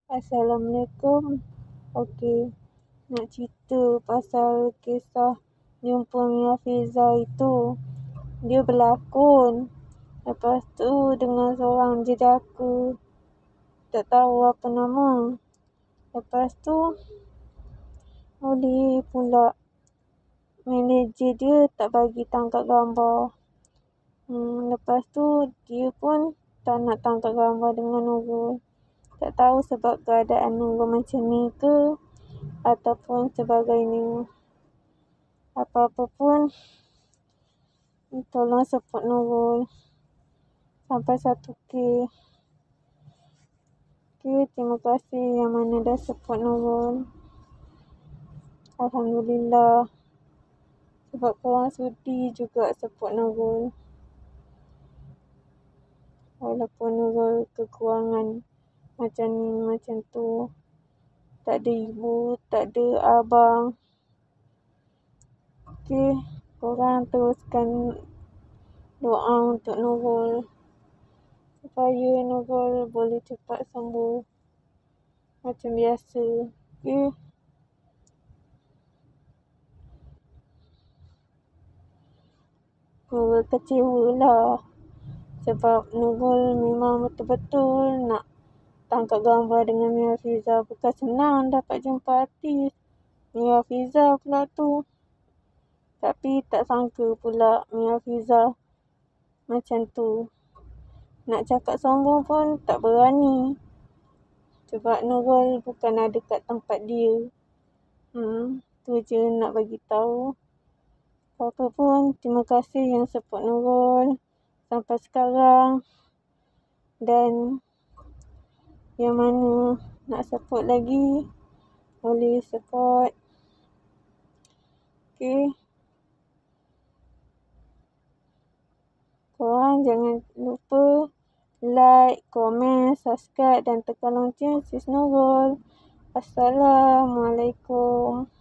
Assalamualaikum. Okey, nak cerita pasal kisah jumpa Mia Fiza itu. Dia berlakon. Lepas tu dengan seorang jejaka. Tak tahu apa nama. Lepas tu oleh pula manager dia tak bagi tangkap gambar. Lepas tu dia pun tak nak tangkap gambar dengan Nurul. Tak tahu sebab keadaan Nurul macam ni ke ataupun sebagainya. Apa-apa pun tolong support Nurul sampai 1K. Terima kasih yang mana dah support Nurul. Alhamdulillah. Sebab korang sudi juga support Nurul. Walaupun Nurul kekurangan macam ni, macam tu. Tak ada ibu, tak ada abang. Korang teruskan doa untuk Nurul supaya Nurul boleh cepat sembuh macam biasa. Nurul kecewa lah sebab Nurul memang betul-betul nak tangkap gambar dengan Mia Fiza. Bukan senang dapat jumpa artis Mia Fiza pula tu. Tapi tak sangka pula Mia Fiza macam tu. Nak cakap sombong pun tak berani. Sebab Nurul bukan ada kat tempat dia. Tu je nak bagi tahu. Apa pun, terima kasih yang support Nurul sampai sekarang. Dan yang mana nak support lagi, boleh support. Korang jangan lupa like, komen, subscribe dan tekan lonceng sis Nurul. Assalamualaikum.